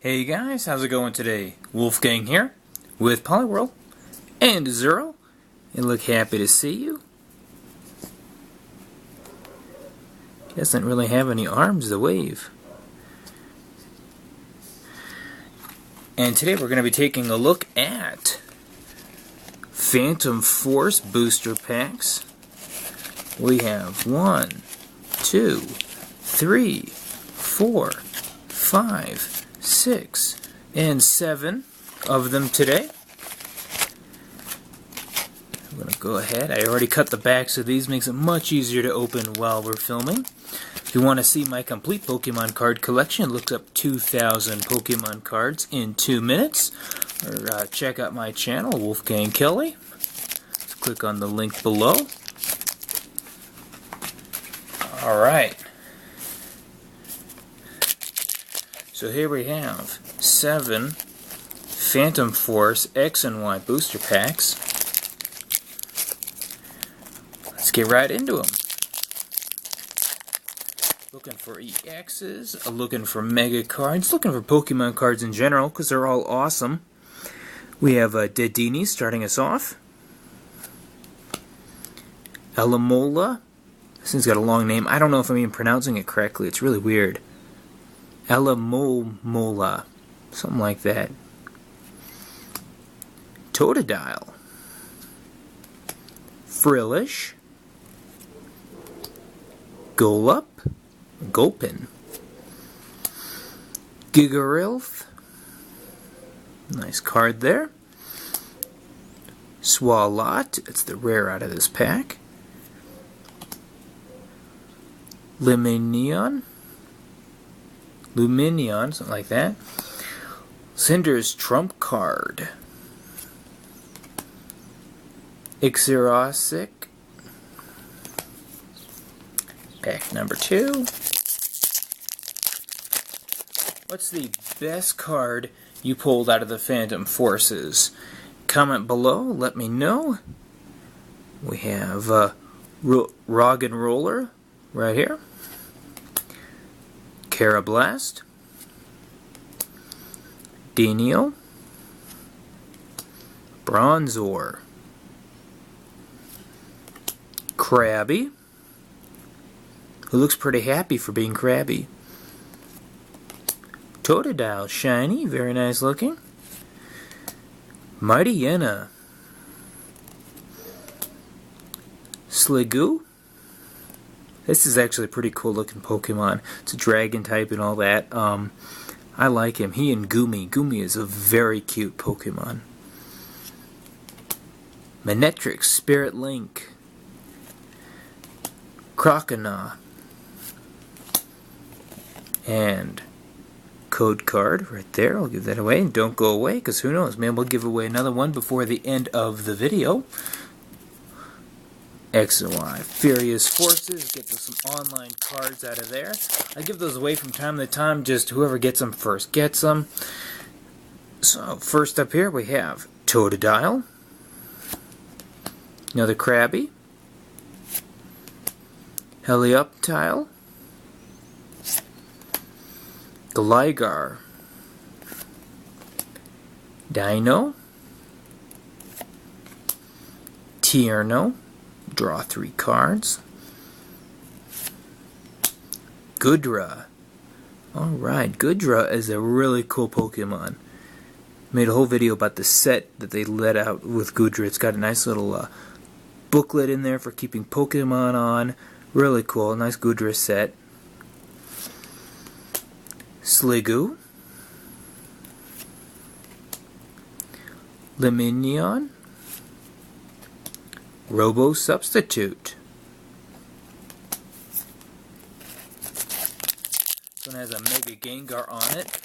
Hey guys, how's it going today? Wolfgang here with Polyworld and Zero, and look happy to see you. He doesn't really have any arms to wave. And today we're going to be taking a look at Phantom Force booster packs. We have 1, 2, 3, 4, 5, 6, and 7 of them today. I'm going to go ahead. I already cut the backs of these, makes it much easier to open while we're filming. If you want to see my complete Pokemon card collection, look up 2,000 Pokemon cards in 2 minutes. Or check out my channel, Wolfgang Kelly. Just click on the link below. Alright. So here we have 7 Phantom Force X and Y booster packs. Let's get right into them. Looking for EXs, looking for Mega cards, looking for Pokemon cards in general because they're all awesome. We have Diancie starting us off. Elamola. This thing's got a long name. I don't know if I'm even pronouncing it correctly. It's really weird. Elamola. Something like that. Totodile. Frillish. Golub. Gulpin. Gigarilth. Nice card there. Swalot. It's the rare out of this pack. Luminion, something like that. Cinder's trump card. Ixirosic. Pack number 2. What's the best card you pulled out of the Phantom Forces? Comment below, let me know. We have Rog and Roller right here. Carablast. Denio. Bronzor. Krabby, who looks pretty happy for being crabby. Totodile, shiny, very nice looking. Mightyena. Sliggoo. This is actually a pretty cool looking Pokemon. It's a dragon type and all that. I like him. He and Goomy. Goomy is a very cute Pokemon. Manectric, Spirit Link. Croconaw. And code card right there. I'll give that away. And don't go away, because who knows, man, we'll give away another one before the end of the video. X and Y. Furious Forces. Get some online cards out of there. I give those away from time to time. Just whoever gets them first gets them. So, first up here we have Totodile. Another Krabby. Helioptile. Gligar. Dino. Tierno. Draw 3 cards. Goodra. Alright, Goodra is a really cool Pokemon. Made a whole video about the set that they let out with Goodra. It's got a nice little booklet in there for keeping Pokemon on. Really cool. Nice Goodra set. Sliggoo. Luminion. Robo Substitute. This one has a Mega Gengar on it.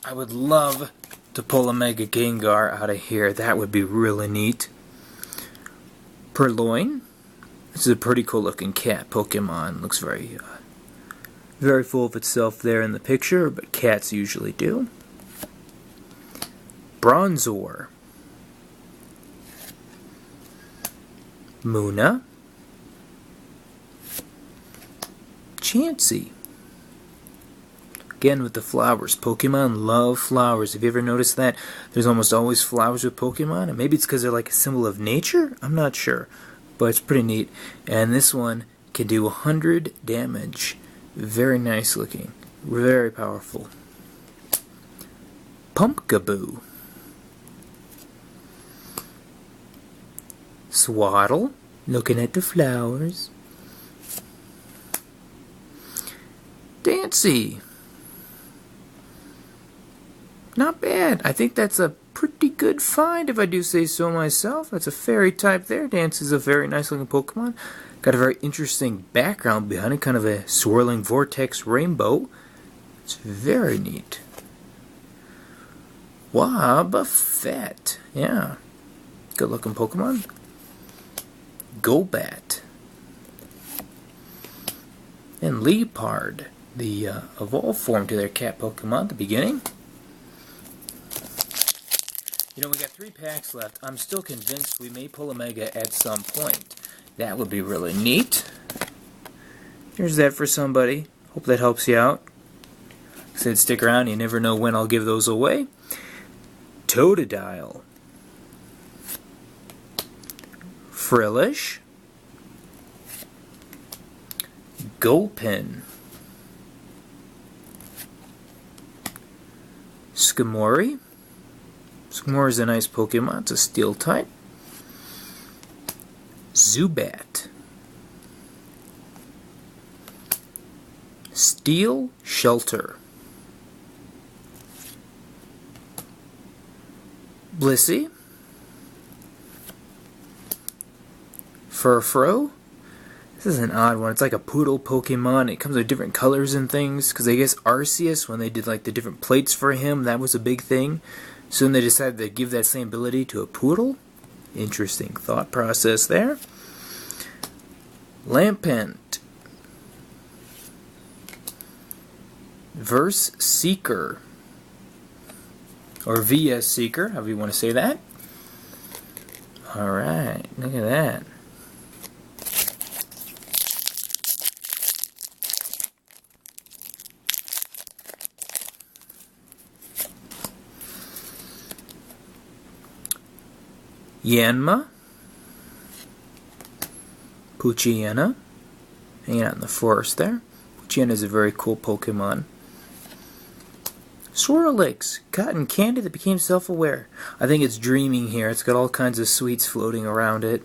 I would love to pull a Mega Gengar out of here. That would be really neat. Purloin. This is a pretty cool looking cat Pokemon. Looks very full of itself there in the picture, but cats usually do. Bronzor. Munna. Diancie. Again with the flowers. Pokemon love flowers. Have you ever noticed that? There's almost always flowers with Pokemon. And maybe it's because they're like a symbol of nature? I'm not sure. But it's pretty neat. And this one can do 100 damage. Very nice looking. Very powerful. Pumpkaboo. Swaddle. Looking at the flowers. Diancie. Not bad. I think that's a pretty good find if I do say so myself. That's a fairy type there. Diancie's a very nice looking Pokemon. Got a very interesting background behind it. Kind of a swirling vortex rainbow. It's very neat. Wobbuffet. Yeah. Good looking Pokemon. Golbat. And Leopard. The evolved form to their cat Pokemon at the beginning. You know, we got 3 packs left. I'm still convinced we may pull a Mega at some point. That would be really neat. Here's that for somebody. Hope that helps you out. Like I said, stick around. You never know when I'll give those away. Totodile. Frillish. Gulpin. Skamori. Skamori is a nice Pokemon. It's a steel type. Zubat. Steel Shelter. Blissey. Furfrou. This is an odd one. It's like a poodle Pokemon. It comes with different colors and things. Because I guess Arceus, when they did like the different plates for him, that was a big thing. So then they decided to give that same ability to a poodle. Interesting thought process there. Lampent. Verse Seeker. Or VS Seeker, however you want to say that. Alright, look at that. Yanma. Poochyena. Hanging out in the forest there. Poochyena is a very cool Pokemon. Swirlix. Cotton candy that became self-aware. I think it's dreaming here. It's got all kinds of sweets floating around it.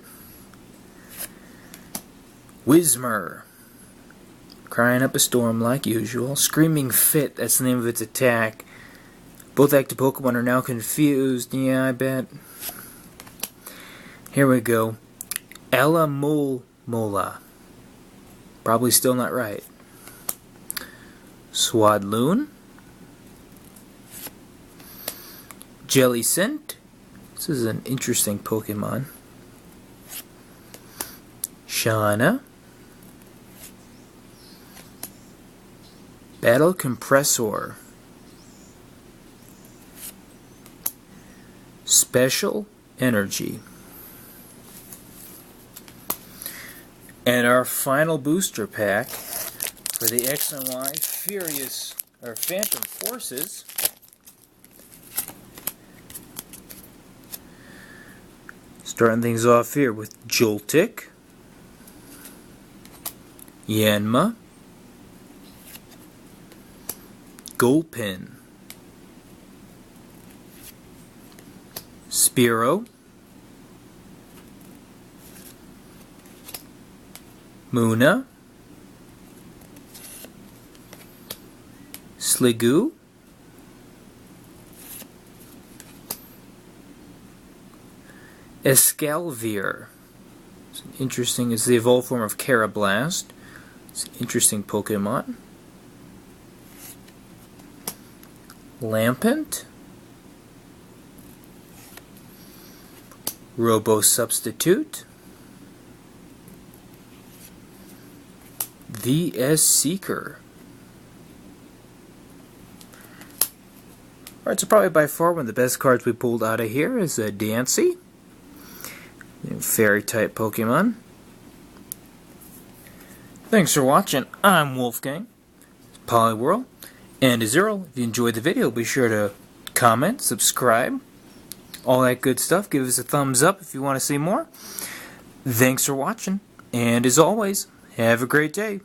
Whismur. Crying up a storm like usual. Screaming Fit. That's the name of its attack. Both active Pokemon are now confused. Yeah, I bet. Here we go. Alamola. Probably still not right. Swadloon. Jellicent. This is an interesting Pokemon. Shauna. Battle Compressor. Special Energy. And our final booster pack for the X and Y Furious or Phantom Forces. Starting things off here with Joltik, Yanma, Gulpin, Spearow, Munna, Sliggoo, Escalvier. It's interesting. It's the evolved form of Carablast. It's an interesting Pokemon. Lampent. Robo Substitute. VS Seeker. Alright, so probably by far one of the best cards we pulled out of here is Diancie. Fairy type Pokemon. Thanks for watching. I'm Wolfgang. Poliworld. And as Earl, if you enjoyed the video, be sure to comment, subscribe, all that good stuff. Give us a thumbs up if you want to see more. Thanks for watching, and as always, have a great day.